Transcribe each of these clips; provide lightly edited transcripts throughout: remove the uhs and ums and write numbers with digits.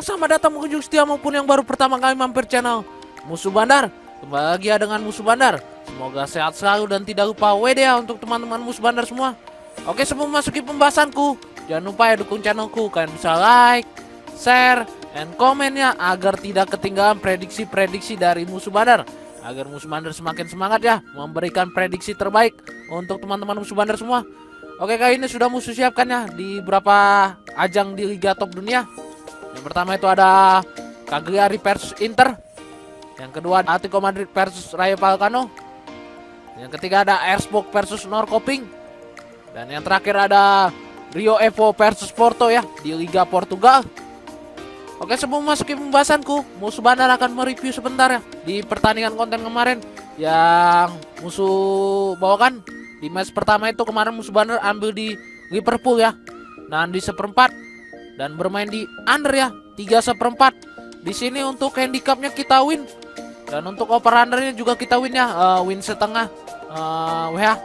selamat datang pengunjung setia maupun yang baru pertama kali mampir channel Musuh Bandar. Kembali lagi ya dengan Musuh Bandar. Semoga sehat selalu dan tidak lupa WD ya untuk teman-teman Musuh Bandar semua. Oke, sebelum masuki pembahasanku, jangan lupa ya dukung channelku. Kalian bisa like, share, dan komen ya agar tidak ketinggalan prediksi-prediksi dari Musuh Bandar. Agar Musuh Bandar semakin semangat ya memberikan prediksi terbaik untuk teman-teman Musuh Bandar semua. Oke, kali ini sudah musuh siapkan ya di beberapa ajang di Liga Top Dunia. Yang pertama itu ada Cagliari versus Inter. Yang kedua Atletico Madrid versus Rayo Vallecano. Yang ketiga ada Ersburg versus Norrköping. Dan yang terakhir ada Rio Avo versus Porto ya di Liga Portugal. Oke, sebelum masuki pembahasanku, Musuh Bandar akan mereview sebentar ya di pertandingan konten kemarin yang musuh bawakan. Di match pertama itu kemarin Musuh Bandar ambil di Liverpool ya. Nah, di seperempat dan bermain di under ya 3/4. Di sini untuk handicapnya kita win dan untuk over undernya juga kita win ya, win setengah WH.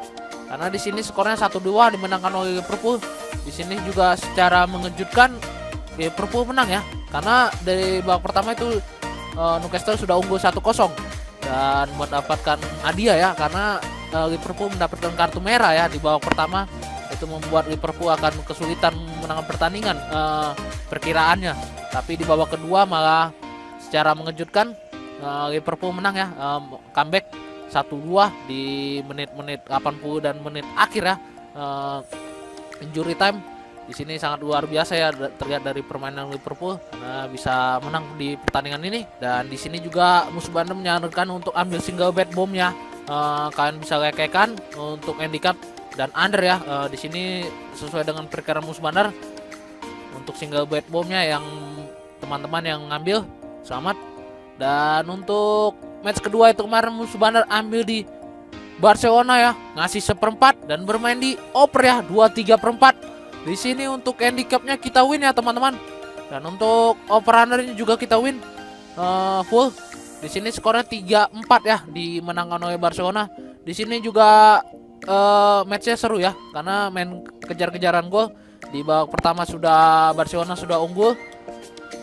Karena di sini skornya 1-2 dimenangkan oleh Liverpool. Di sini juga secara mengejutkan Liverpool menang ya. Karena dari babak pertama itu Newcastle sudah unggul 1-0 dan mendapatkan hadiah ya karena Liverpool mendapatkan kartu merah ya di babak pertama. Itu membuat Liverpool akan kesulitan menangkan pertandingan perkiraannya. Tapi di babak kedua malah secara mengejutkan Liverpool menang ya, comeback 1-2 di menit-menit 80 dan menit akhir ya, injury time. Di sini sangat luar biasa ya terlihat dari permainan Liverpool karena bisa menang di pertandingan ini. Dan di sini juga Musuh Bandar menyarankan untuk ambil single bet bomb ya. Kalian bisa lekekan untuk handicap dan under ya. Di sini sesuai dengan perkiraan Musuh Bandar untuk single bet bomnya yang teman-teman yang ngambil selamat. Dan untuk match kedua itu kemarin Musuh Bandar ambil di Barcelona ya, ngasih 1/4 dan bermain di over ya 2/3/4. Di sini untuk handicapnya kita win ya teman-teman. Dan untuk over undernya juga kita win full. Di sini skornya 3-4 ya dimenangkan oleh Barcelona. Di sini juga matchnya seru ya karena main kejar-kejaran gol. Di babak pertama sudah Barcelona sudah unggul,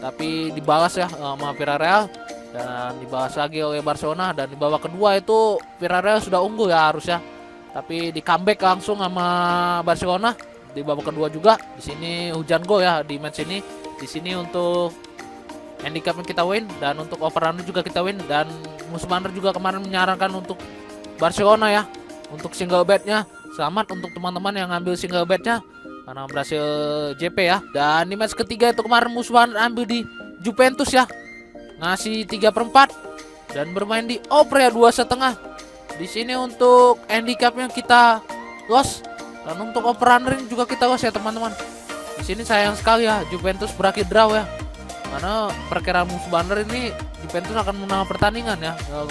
tapi dibalas ya sama Villarreal dan dibalas lagi oleh Barcelona. Dan di babak kedua itu Villarreal sudah unggul ya harusnya, tapi di comeback langsung sama Barcelona di babak kedua juga. Di sini hujan gol ya di match ini. Di sini untuk handicapnya kita win dan untuk over under juga kita win. Dan Musuh Bandar juga kemarin menyarankan untuk Barcelona ya untuk single betnya. Selamat untuk teman-teman yang ngambil single betnya karena berhasil JP ya. Dan di match ketiga itu kemarin Musuh Bandar ambil di Juventus ya, ngasih 3/4 dan bermain di over ya 2,5. Di sini untuk handicapnya kita loss dan untuk over under juga kita loss ya teman-teman. Di sini sayang sekali ya Juventus berakhir draw ya. Karena perkiraan Musuh Bandar ini Juventus akan menang pertandingan ya. Kalau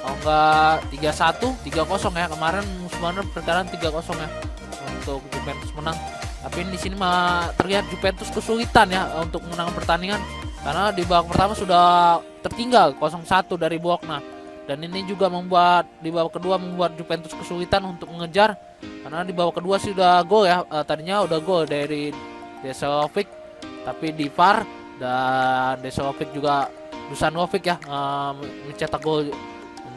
enggak 3-1, 3-0 ya. Kemarin Musuh Bandar perkiraan 3-0 ya untuk Juventus menang. Tapi di sini mah terlihat Juventus kesulitan ya untuk menang pertandingan karena di babak pertama sudah tertinggal 0-1 dari Bologna. Dan ini juga membuat di babak kedua membuat Juventus kesulitan untuk mengejar karena di babak kedua sudah gol ya. Tadinya udah gol dari Deselovic tapi di VAR, dan Deselovic juga Dusanovic ya mencetak gol,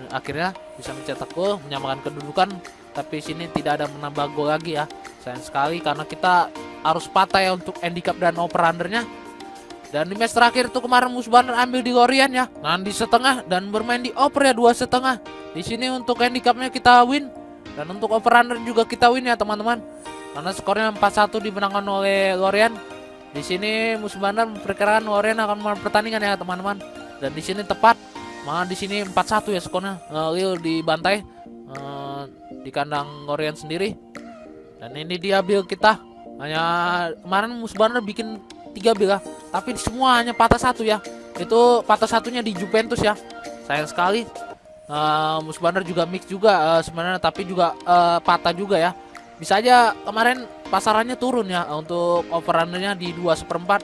akhirnya bisa mencetak gol menyamakan kedudukan. Tapi sini tidak ada menambah gol lagi ya, sayang sekali karena kita harus patah ya untuk handicap dan over undernya. Dan di match terakhir itu kemarin Musuh Bandar ambil di Lorient ya, di setengah dan bermain di over ya 2,5. Di sini untuk handicapnya kita win dan untuk over under juga kita win ya teman-teman. Karena skornya 4-1 dimenangkan oleh Lorient. Di sini Musuh Bandar memperkirakan Lorient akan menang pertandingan ya teman-teman. Dan di sini tepat, malah di sini 4-1 ya skornya. Lille dibantai di kandang Lorient sendiri. Dan ini dia build kita. Hanya kemarin Musuh Bandar bikin 3 build ya, tapi semua hanya patah 1 ya. Itu patah satunya di Juventus ya. Sayang sekali. Musuh Bandar juga mix juga sebenarnya, tapi juga patah juga ya. Bisa aja kemarin pasarannya turun ya untuk over undernya di 2/4.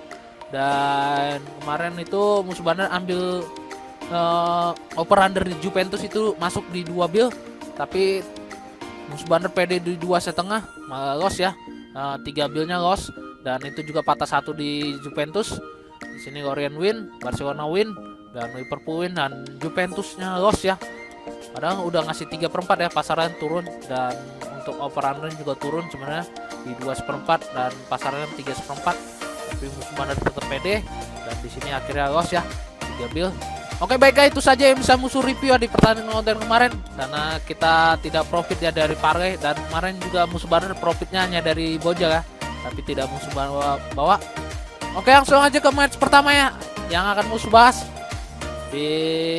Dan kemarin itu Musuh Bandar ambil over under di Juventus itu masuk di 2 build, tapi Musuh Bandar PD di 2,5 malah loss ya. 3 buildnya loss dan itu juga patah 1 di Juventus. Di sini Lorient win, Barcelona win, dan Liverpool win, dan Juventusnya loss ya. Padahal udah ngasih 3/4 ya, pasaran turun, dan untuk over-under juga turun sebenarnya di 2/4 dan pasarannya 3/4. Tapi musuh bandar tetap pede, dan di sini akhirnya loss ya, 3 bil. Oke baik guys, itu saja yang bisa musuh review ya di pertandingan konten kemarin, karena kita tidak profit ya dari parlay, dan kemarin juga musuh bandar profitnya hanya dari Boja ya, tapi tidak musuh bawa. Oke langsung aja ke match pertama ya, yang akan musuh bahas di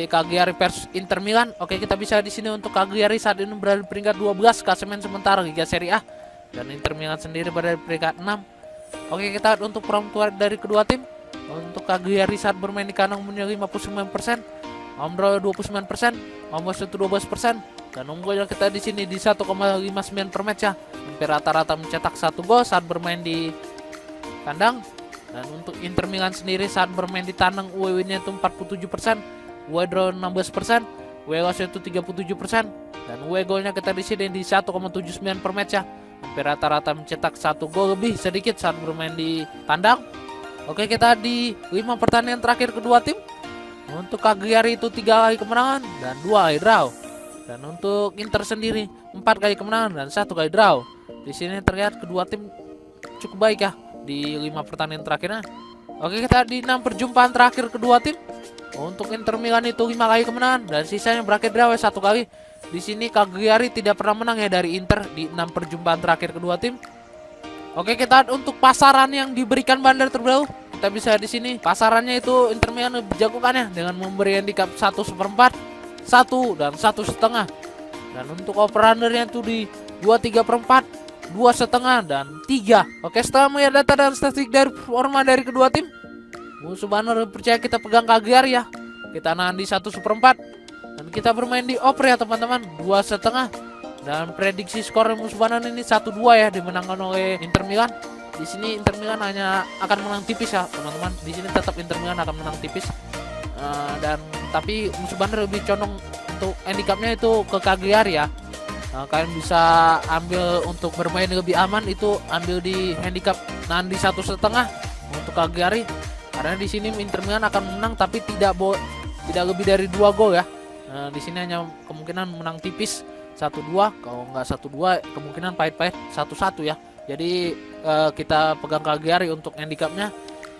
Cagliari versus Inter Milan. Oke, kita bisa di sini untuk Cagliari saat ini berada di peringkat 12 klasemen sementara Liga Serie A, dan Inter Milan sendiri berada di peringkat 6. Oke, kita lihat untuk form dari kedua tim. Untuk Cagliari saat bermain di kandang punya 59%, home draw 29%, home wasit 12%, dan home goal kita di sini di 1,59 per match ya. Hampir rata-rata mencetak 1 gol saat bermain di kandang. Dan untuk Inter Milan sendiri saat bermain di tandang UEW-nya itu 47%, UE draw 16%, UE loss itu 37%, dan UE golnya kita di sini di 1,79 per match ya. Hampir rata-rata mencetak 1 gol lebih sedikit saat bermain di kandang. Oke, kita di 5 pertandingan terakhir kedua tim. Untuk Cagliari itu 3 kali kemenangan dan 2 kali draw. Dan untuk Inter sendiri 4 kali kemenangan dan 1 kali draw. Di sini terlihat kedua tim cukup baik ya di 5 pertandingan terakhirnya. Oke, kita di 6 perjumpaan terakhir kedua tim. Untuk Inter Milan itu 5 kali kemenangan dan sisanya berakhir draw 1 kali. Di sini Cagliari tidak pernah menang ya dari Inter di 6 perjumpaan terakhir kedua tim. Oke, kita untuk pasaran yang diberikan bandar terbaru. Kita bisa di sini pasarannya itu Inter Milan lebih jago kan ya, dengan memberi handicap 1/4, 1 dan 1,5. Dan untuk over-undernya itu di 2/3/4, 2,5 dan 3. Oke, setelah melihat data dan statistik dari performa dari kedua tim, musuh bandar percaya kita pegang Cagliari ya. Kita nahan di 1/4 dan kita bermain di over ya teman-teman, 2,5. Dan prediksi skor musuh bandar ini 1-2 ya, dimenangkan oleh Inter Milan. Di sini Inter Milan hanya akan menang tipis ya teman-teman. Di sini tetap Inter Milan akan menang tipis. Dan tapi musuh bandar lebih condong untuk handicapnya itu ke Cagliari ya. Kalian bisa ambil untuk bermain lebih aman, itu ambil di handicap nahan di 1,5 untuk Cagliari, karena di sini Inter Milan akan menang tapi tidak lebih dari 2 gol ya. Di sini hanya kemungkinan menang tipis 1-2, kalau nggak 1-2 kemungkinan pahit-pahit 1-1 ya. Jadi kita pegang Cagliari untuk handicapnya,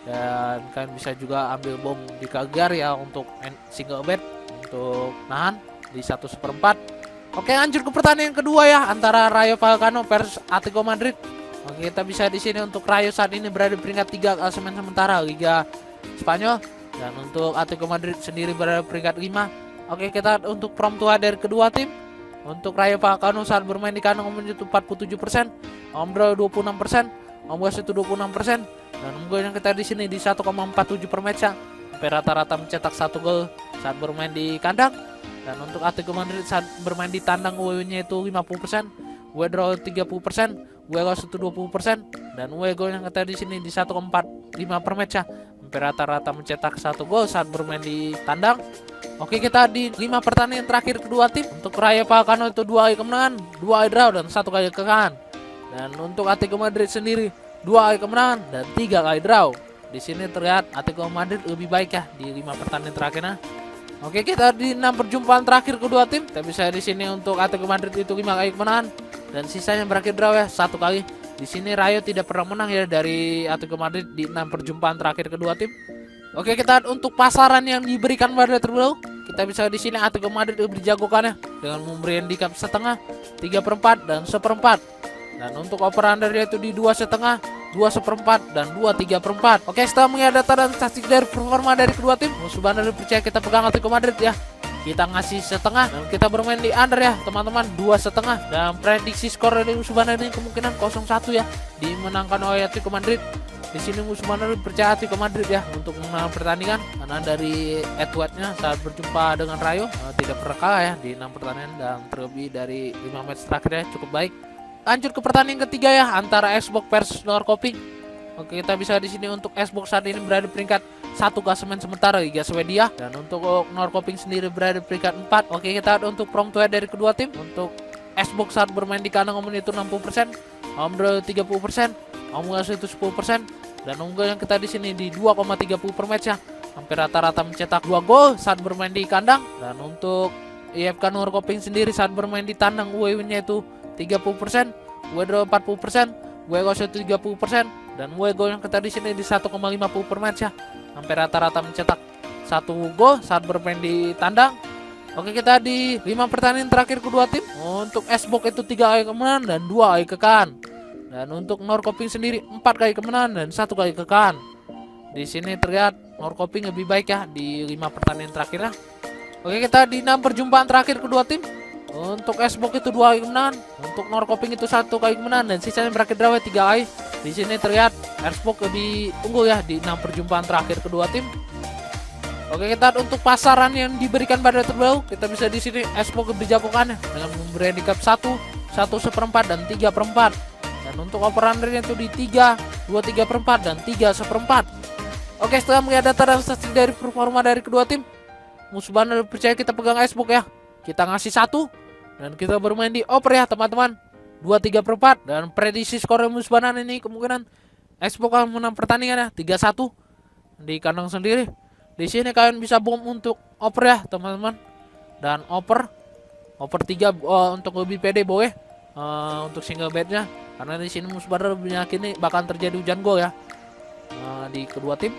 dan kalian bisa juga ambil bom di Cagliari ya untuk single bet untuk nahan di 1/4. Oke, lanjut ke pertandingan kedua ya, antara Rayo Vallecano versus Atletico Madrid. Oke, kita bisa di sini untuk Rayo saat ini berada di peringkat 3 klasemen sementara Liga Spanyol, dan untuk Atletico Madrid sendiri berada di peringkat 5. Oke, kita untuk form dari kedua tim. Untuk Rayo Vallecano saat bermain di kandang itu 47%, home draw 26%, home wasit itu 26%, dan home goalnya kita di sini di 1,47 per match ya. Hampir rata-rata mencetak 1 gol saat bermain di kandang. Dan untuk Atletico Madrid saat bermain di tandang UE-nya itu 50%, UE draw 30%, UE loss itu 20%, dan UE golnya kita di sini di 1,45 per match ya. Hampir rata-rata mencetak 1 gol saat bermain di tandang. Oke, kita di 5 pertandingan terakhir kedua tim. Untuk Rayo Vallecano itu 2 kali kemenangan, 2 kali draw dan 1 kali kekalahan. Dan untuk Atletico Madrid sendiri 2 kali kemenangan dan 3 kali draw. Di sini terlihat Atletico Madrid lebih baik ya di 5 pertandingan terakhirnya. Oke, kita di 6 perjumpaan terakhir kedua tim. Kita bisa di sini untuk Atletico Madrid itu 5 kali kemenangan dan sisanya berakhir draw ya, 1 kali. Di sini Rayo tidak pernah menang ya dari Atletico Madrid di 6 perjumpaan terakhir kedua tim. Oke, kita untuk pasaran yang diberikan pada terbaru. Kita bisa di sini Atletico Madrid lebih dijagokan ya, dengan memberi handicap 1/2, 3/4 dan 1/4. Dan untuk over under yaitu di 2,5, 2/4 dan 2/3/4. Oke, setelah melihat data dan statistik dari performa dari kedua tim, musuh bandar percaya kita pegang Atletico Madrid ya. Kita ngasih 1/2 dan kita bermain di under ya teman-teman, 2,5. Dan prediksi skor dari musuh bandar ini kemungkinan 0-1 ya, dimenangkan oleh Atletico Madrid. Di sini musuh bandar percaya Atletico Madrid ya untuk menang pertandingan, karena dari Edwardnya saat berjumpa dengan Rayo tidak pernah kalah ya di 6 pertandingan, dan terlebih dari 5 match terakhirnya cukup baik. Lanjut ke pertandingan ketiga ya, antara Xbox versus Norrköping. Oke, kita bisa di sini untuk Xbox saat ini berada di peringkat 1 klasemen sementara Liga Swedia, dan untuk Norrköping sendiri berada di peringkat 4. Oke, kita untuk prong dari kedua tim. Untuk Xbox saat bermain di kandang itu 60%, home draw 30%, home loss itu 10%, dan unggulnya kita di sini di 2,30 per match ya. Hampir rata-rata mencetak 2 gol saat bermain di kandang. Dan untuk IFK Norrköping sendiri saat bermain di tandang WW-nya itu 30%, W-draw 40%, W-goal 30%, dan W-goal yang kita di sini di 1,50 per match ya. Hampir rata-rata mencetak 1 gol saat bermain di tandang. Oke, kita di 5 pertandingan terakhir kedua tim. Untuk S-Box itu 3 kali kemenangan dan 2 kali kekalahan. Dan untuk Norrköping sendiri 4 kali kemenangan dan 1 kali kekalahan. Di sini terlihat Norrköping lebih baik ya di 5 pertandingan terakhir ya. Oke, kita di 6 perjumpaan terakhir kedua tim. Untuk S-Box itu 2 kali kemenangan, untuk Norrköping itu 1 kali kemenangan dan sisanya berakhir draw 3 kali. Di sini terlihat S-Box lebih unggul ya di 6 perjumpaan terakhir kedua tim. Oke, kita untuk pasaran yang diberikan pada terbaru, kita bisa di sini S-Box lebih jagokan dengan memberi handicap 1, 1/4 dan 3/4. Dan untuk over-undernya itu di 3, 2/3/4 dan 3/4. Oke, setelah melihat data dan statistik dari performa dari kedua tim, musuh bandar percaya kita pegang S-Box ya. Kita ngasih 1 dan kita bermain di over ya teman-teman, 2/3/4. Dan prediksi skor musuh bandar ini kemungkinan S-Box akan menang pertandingan ya, 3-1 di kandang sendiri. Di sini kalian bisa bom untuk over ya teman-teman. Dan over 3 untuk lebih pede boleh untuk single betnya, karena di sini musuh bandar meyakini bakal terjadi hujan gol ya di kedua tim.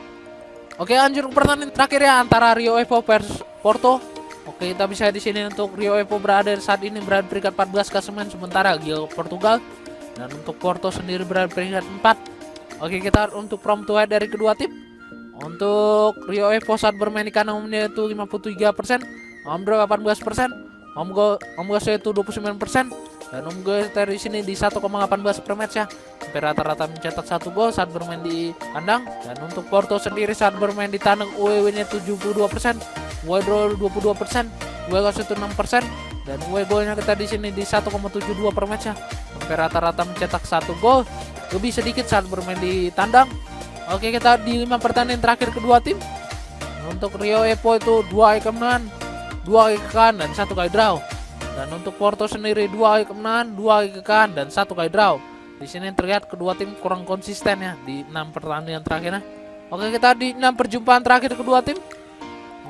Oke, lanjut ke pertandingan terakhir ya antara Rio Avo versus Porto. Oke, kita bisa di sini untuk Rio Avo berada saat ini berada peringkat 14 klasemen sementara Gil Portugal, dan untuk Porto sendiri berada peringkat 4. Oke, kita untuk prompt to dari kedua tim. Untuk Rio Avo saat bermain di kandang itu 53%, home draw 18%, home goal itu 29%, dan home goal dari sini di 1,18 per match ya. Hampir rata-rata mencetak 1 gol saat bermain di kandang. Dan untuk Porto sendiri saat bermain di tandang UEW-nya 72%, W-draw 22%, W-goal itu 6%, dan W-goalnya kita di sini di 1,72 per match ya. Hampir rata-rata mencetak 1 gol, lebih sedikit saat bermain di tandang. Oke, kita di 5 pertandingan terakhir kedua tim. Untuk Rio Avo itu 2 kali kemenangan, 2 kali kekalahan dan 1 kali draw. Dan untuk Porto sendiri 2 kali kemenangan, 2 kali kekalahan dan 1 kali draw. Di sini terlihat kedua tim kurang konsisten ya di 6 pertandingan terakhirnya. Oke, kita di 6 perjumpaan terakhir kedua tim.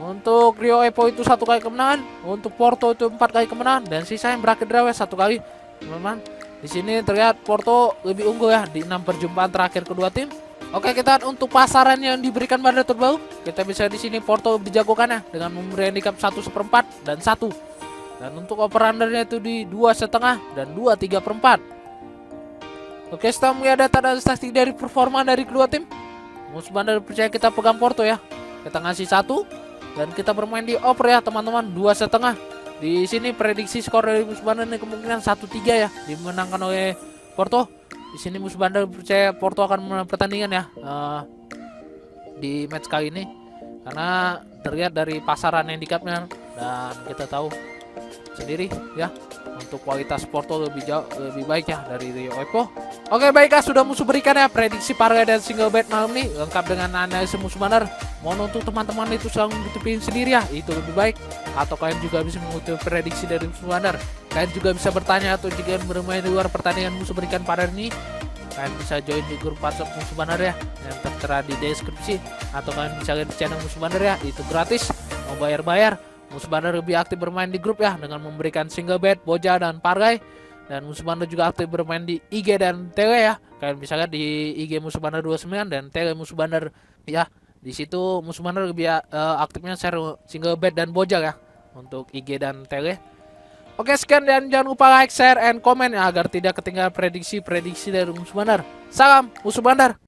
Untuk Rio Avo itu 1 kali kemenangan, untuk Porto itu 4 kali kemenangan dan sisanya berakhir draw 1 kali. Teman-teman, di sini terlihat Porto lebih unggul ya di 6 perjumpaan terakhir kedua tim. Oke, kita untuk pasaran yang diberikan pada terbaru, kita bisa di sini Porto dijagokan ya dengan memberi handicap 1/4 dan 1. Dan untuk over-undernya itu di 2,5 dan 2/3/4. Oke, setelah melihat data dan statistik dari performa dari kedua tim, musuh bandar percaya kita pegang Porto ya. Kita ngasih 1 dan kita bermain di over ya teman-teman, 2,5. Di sini prediksi skor dari musuh bandar ini kemungkinan 1-3 ya, dimenangkan oleh Porto. Di sini musuh bandar percaya Porto akan menang pertandingan ya di match kali ini, karena terlihat dari pasaran handicapnya dan kita tahu sendiri ya untuk kualitas Porto lebih baik ya dari Rio Avo. Oke, baiklah, sudah musuh berikan ya prediksi parga dan single bet malam ini lengkap dengan analisis musuh bandar. Mohon untuk teman-teman itu selalu ditutupin sendiri ya, itu lebih baik, atau kalian juga bisa mengutip prediksi dari musuh bandar. Kalian juga bisa bertanya atau jika bermain di luar pertandingan musuh berikan pada ini, kalian bisa join di grup WhatsApp musuh bandar ya yang tertera di deskripsi, atau kalian bisa lihat di channel musuh bandar ya, itu gratis, mau bayar-bayar. Musuh bandar lebih aktif bermain di grup ya dengan memberikan single bet, boja dan pargai. Dan musuh bandar juga aktif bermain di IG dan tele ya. Kalian bisa lihat di IG musuh bandar 29 dan tele musuh bandar ya. Di situ musuh bandar lebih aktifnya share single bet dan boja ya untuk IG dan tele. Oke, sekian dan jangan lupa like, share, and komen ya agar tidak ketinggalan prediksi-prediksi dari musuh bandar. Salam musuh bandar.